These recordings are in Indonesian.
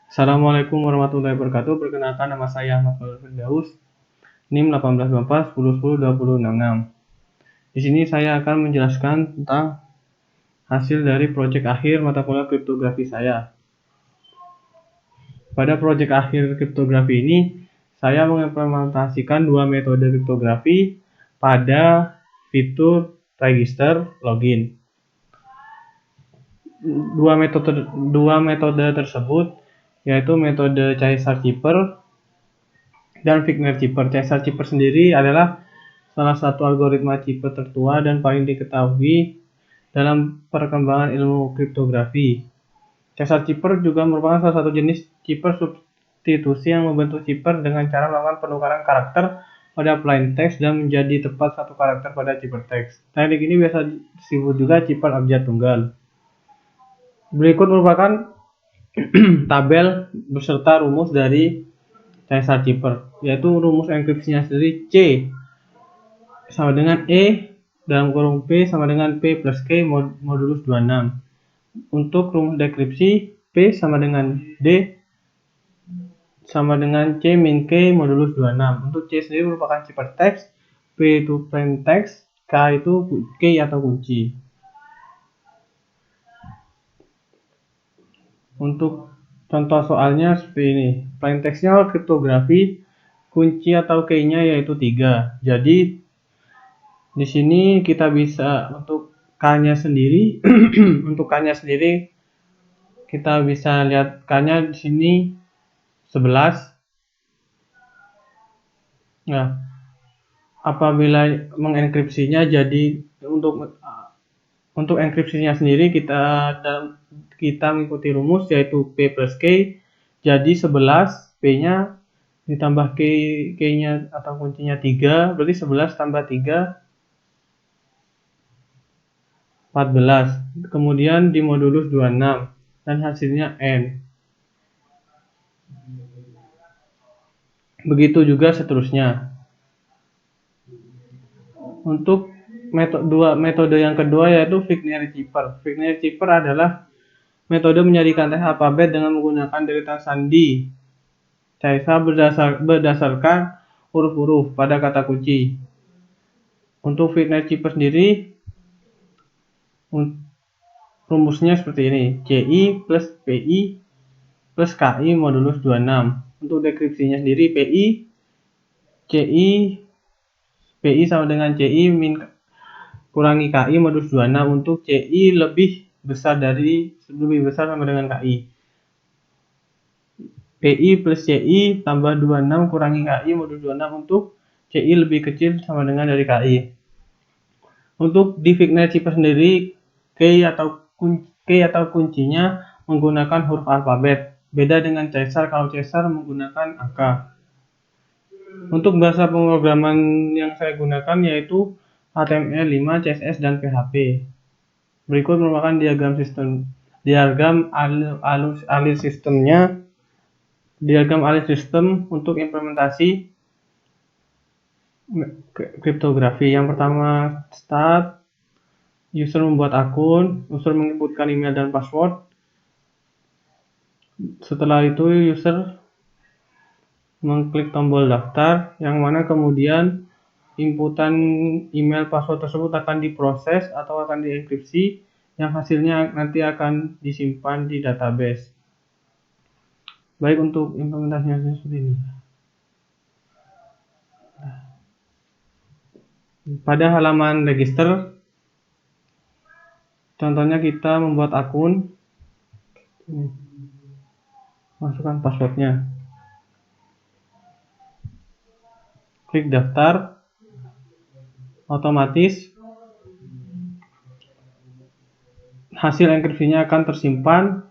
Assalamualaikum warahmatullahi wabarakatuh. Perkenalkan, nama saya Ahmad Fauzan Firdaus, NIM 1824 1010 2066. Di sini saya akan menjelaskan tentang hasil dari proyek akhir mata kuliah kriptografi saya. Pada proyek akhir kriptografi ini, saya mengimplementasikan dua metode kriptografi pada fitur register login. Dua metode tersebut yaitu metode Caesar Cipher dan Wigner Cipher. Caesar Cipher sendiri adalah salah satu algoritma Cipher tertua dan paling diketahui dalam perkembangan ilmu kriptografi. Caesar Cipher juga merupakan salah satu jenis Cipher substitusi yang membentuk Cipher dengan cara melakukan penukaran karakter pada plain text dan menjadi tepat satu karakter pada Cipher text. Teknik ini biasa disebut juga Cipher abjad tunggal. Berikut merupakan tabel beserta rumus dari Caesar Cipher, yaitu rumus enkripsinya sendiri C sama dengan E dalam kurung P sama dengan P plus K modulus 26. Untuk rumus dekripsi, P sama dengan D sama dengan C min K modulus 26. Untuk C sendiri merupakan cipher text, P itu plain text, K itu key atau kunci. Untuk contoh soalnya seperti ini. Plain text-nya kriptografi, kunci atau key-nya yaitu 3. Jadi di sini kita bisa untuk K-nya sendiri untuk K-nya sendiri kita bisa lihat K-nya di sini 11. Nah, apabila mengenkripsinya jadi untuk enkripsinya sendiri kita mengikuti rumus yaitu P plus K, jadi 11, P-nya ditambah K-nya atau kuncinya 3, berarti 11 tambah 3 14. Kemudian dimodulus 26 dan hasilnya N. Begitu juga seterusnya. Untuk metode yang kedua yaitu Wigner Cipher. Wigner Cipher adalah metode menjadikan teks alfabet dengan menggunakan deretan sandi Caesar berdasarkan huruf-huruf pada kata kunci. Untuk Wigner Cipher sendiri rumusnya seperti ini: CI plus PI plus KI modulus 26. Untuk dekripsinya sendiri PI sama dengan CI min kurangi KI modulus 26. Untuk CI lebih besar sama dengan KI. PI plus CI tambah 26 kurangi KI modulus 26. Untuk CI lebih kecil sama dengan dari KI. Untuk di Wigner Cipher sendiri, key atau kuncinya menggunakan huruf alfabet. Beda dengan Caesar, kalau Caesar menggunakan angka. Untuk bahasa pemrograman yang saya gunakan yaitu HTML5, CSS, dan PHP. Berikut merupakan diagram alur sistemnya. Diagram alur sistem untuk implementasi kriptografi. Yang pertama, start, user membuat akun, user menginputkan email dan password. Setelah itu user mengklik tombol daftar, yang mana kemudian inputan email password tersebut akan diproses atau akan dienkripsi, yang hasilnya nanti akan disimpan di database. Baik, untuk implementasinya seperti ini. Pada halaman register, contohnya kita membuat akun, masukkan passwordnya, klik daftar, otomatis hasil enkripsinya akan tersimpan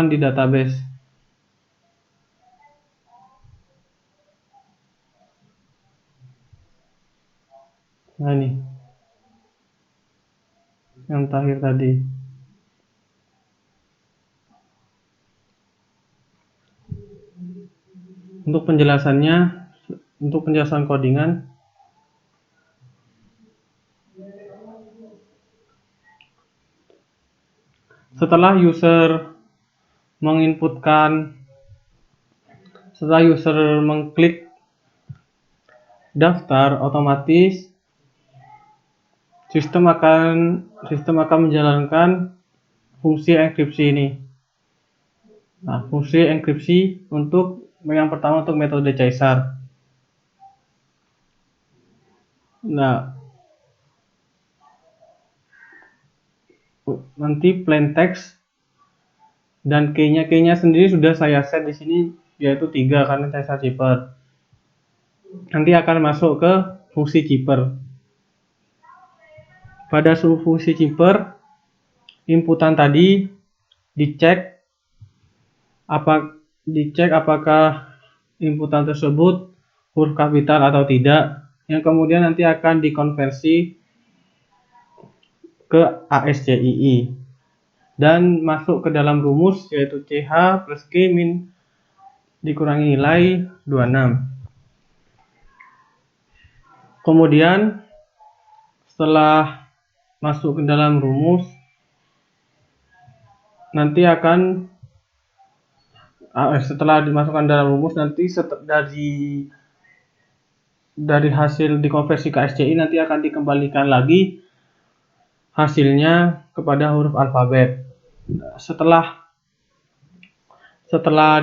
di database. Nah, ini yang terakhir tadi. Untuk penjelasan codingan, Setelah user menginputkan, setelah user mengklik daftar, otomatis sistem akan menjalankan fungsi enkripsi ini. Nah, fungsi enkripsi untuk yang pertama untuk metode Caesar. Nah, nanti plain text dan key-nya sendiri sudah saya set di sini, yaitu 3 karena Caesar Zipper. Nanti akan masuk ke fungsi zipper. Pada fungsi zipper, inputan tadi dicek apakah inputan tersebut huruf kapital atau tidak, yang kemudian nanti akan dikonversi ke ASCII dan masuk ke dalam rumus, yaitu CH plus K min dikurangi nilai 26. Kemudian setelah masuk ke dalam rumus, nanti akan setelah dimasukkan dalam rumus, nanti dari hasil dikonversi ke SCI nanti akan dikembalikan lagi hasilnya kepada huruf alfabet. Setelah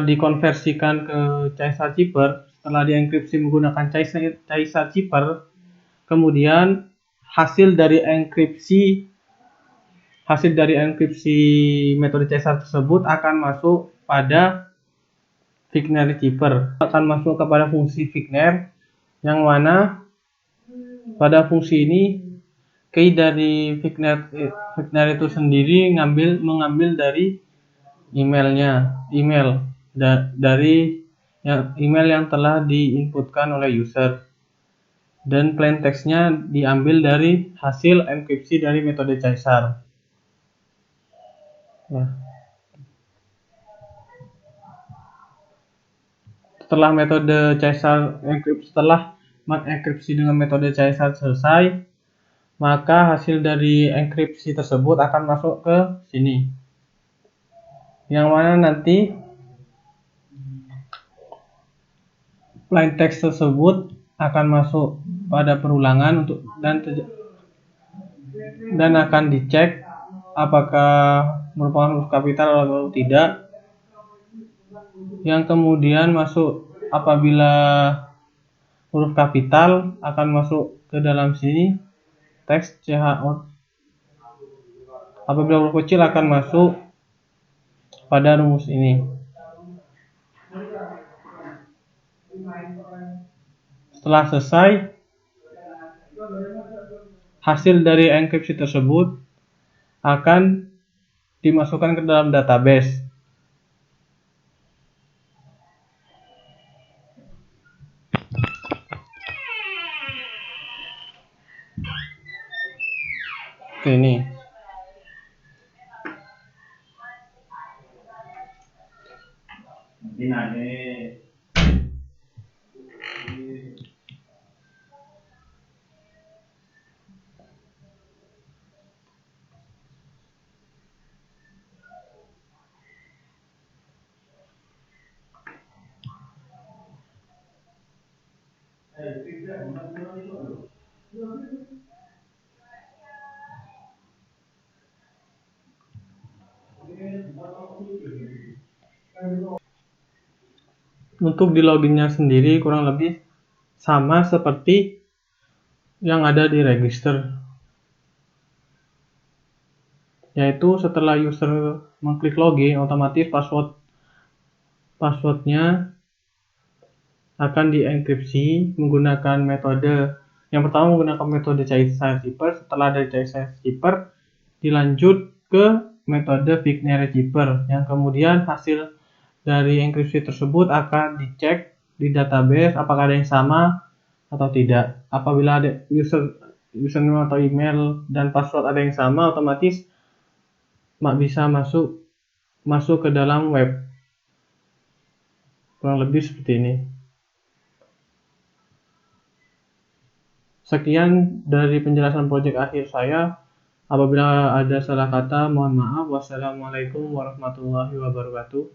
dikonversikan ke Caesar Zipper, setelah dienkripsi menggunakan Caesar Zipper, kemudian hasil dari enkripsi metode Caesar tersebut akan masuk pada Figner Zipper, akan masuk kepada fungsi Figner, yang mana pada fungsi ini key dari Figner itu sendiri mengambil dari email yang telah diinputkan oleh user, dan plain text-nya diambil dari hasil enkripsi dari metode Caesar. Nah, setelah mengenkripsi dengan metode Caesar selesai, maka hasil dari enkripsi tersebut akan masuk ke sini, yang mana nanti plain text tersebut akan masuk pada perulangan dan akan dicek apakah merupakan huruf kapital atau tidak, yang kemudian masuk apabila huruf kapital akan masuk ke dalam sini teks CHO, apabila huruf kecil akan masuk pada rumus ini. Setelah selesai, hasil dari enkripsi tersebut akan dimasukkan ke dalam database. Ini untuk di loginnya sendiri kurang lebih sama seperti yang ada di register, yaitu setelah user mengklik login, otomatis passwordnya akan dienkripsi menggunakan metode yang pertama, menggunakan metode Caesar Zipper. Setelah dari Caesar Zipper dilanjut ke metode Figner Zipper, yang kemudian hasil dari enkripsi tersebut akan dicek di database apakah ada yang sama atau tidak. Apabila ada username atau email dan password ada yang sama, otomatis bisa masuk ke dalam web. Kurang lebih seperti ini. Sekian dari penjelasan proyek akhir saya. Apabila ada salah kata, mohon maaf. Wassalamualaikum warahmatullahi wabarakatuh.